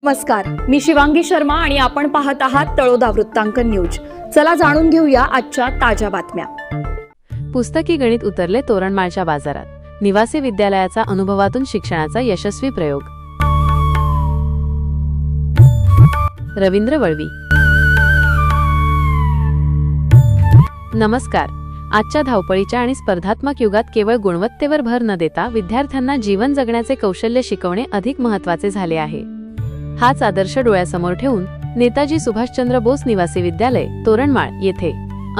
नमस्कार, मी शिवांगी शर्मा आणि आपण पाहत आहात तळोदा वृत्तांकन न्यूज। चला जाणून घेऊया आजच्या ताज्या बातम्या। पुस्तकी गणित उतरले तोरणमाळच्या बाजारात। निवासी विद्यालयाचा अनुभवातून शिक्षणाचा यशस्वी प्रयोग। रवींद्र वळवी। नमस्कार। आजच्या धावपळीच्या आणि स्पर्धात्मक युगात केवळ गुणवत्तेवर भर न देता विद्यार्थ्यांना जीवन जगण्याचे कौशल्य शिकवणे अधिक महत्त्वाचे झाले आहे। हाच आदर्श डोळ्यासमोर ठेवून नेताजी सुभाषचंद्र बोस निवासी विद्यालय तोरणमाळ येथे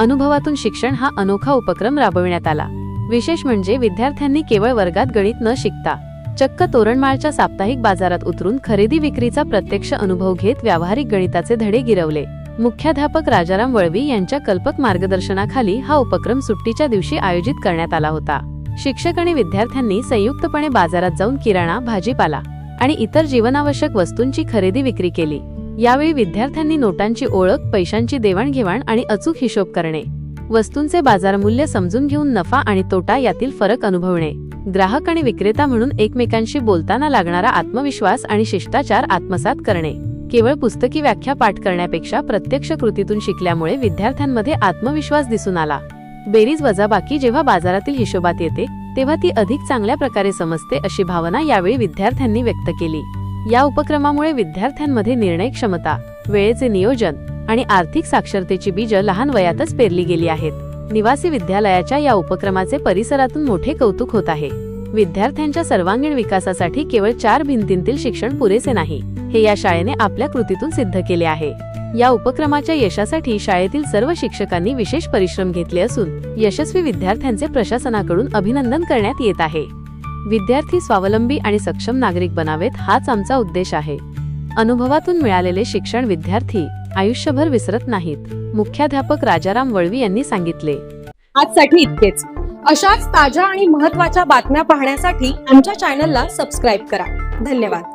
अनुभवातून शिक्षण हा अनोखा उपक्रम राबविण्यात आला। विशेष म्हणजे विद्यार्थ्यांनी केवळ वर्गात गणित न शिकता चक्क तोरणमाळच्या साप्ताहिक बाजारात उतरून खरेदी विक्रीचा प्रत्यक्ष अनुभव घेत व्यावहारिक गणिताचे धडे गिरवले। मुख्याध्यापक राजाराम वळवी यांच्या कल्पक मार्गदर्शनाखाली हा उपक्रम सुट्टीच्या दिवशी आयोजित करण्यात आला होता। शिक्षक आणि विद्यार्थ्यांनी संयुक्तपणे बाजारात जाऊन किराणा, भाजीपाला आणि इतर जीवनावश्यक वस्तूंची खरेदी विक्री केली। यावेळी विद्यार्थ्यांनी नोटांची ओळख, पैशांची देवाणघेवाण आणि अचूक हिशोब करणे, वस्तूंचे बाजार मूल्य समजून घेऊन नफा आणि तोटा यातील फरक अनुभवणे, ग्राहक आणि विक्रेता म्हणून एकमेकांशी बोलताना लागणारा आत्मविश्वास आणि शिष्टाचार आत्मसात करणे। केवळ पुस्तकी व्याख्या पाठ करण्यापेक्षा प्रत्यक्ष कृतीतून शिकल्यामुळे विद्यार्थ्यांमध्ये आत्मविश्वास दिसून आला। बेरीज वजाबाकी जेव्हा बाजारातील हिशोबात येते तेव्हा ती अधिक चांगल्या प्रकारे समजते अशी भावना यावेळी विद्यार्थ्यांनी व्यक्त केली। या उपक्रमामुळे विद्यार्थ्यांमध्ये निर्णय क्षमता, वेळेचे नियोजन आणि आर्थिक साक्षरतेची बीज लहान वयातच पेरली गेली आहेत। निवासी विद्यालयाच्या या उपक्रमाचे परिसरातून मोठे कौतुक होत आहे। विद्यार्थ्यांच्या सर्वांगीण विकासासाठी केवळ 4 भिंतींतील शिक्षण पुरेसे नाही, हे या शाळेने आपल्या कृतीतून सिद्ध केले आहे। या उपक्रमाच्या यशासाठी शाळेतील सर्व शिक्षकांनी विशेष परिश्रम घेतले असून यशस्वी विद्यार्थ्यांचे प्रशासनाकडून अभिनंदन करण्यात येत आहे। विद्यार्थी स्वावलंबी आणि सक्षम नागरिक बनावेत हाच आमचा उद्देश आहे। अनुभवातून मिळालेले शिक्षण विद्यार्थी आयुष्यभर विसरत नाहीत, मुख्याध्यापक राजाराम वळवी यांनी सांगितले। आजसाठी इतकेच। अशाच ताज्या आणि महत्त्वाच्या बातम्या पाहण्यासाठी आमच्या चॅनलला सबस्क्राइब करा। धन्यवाद।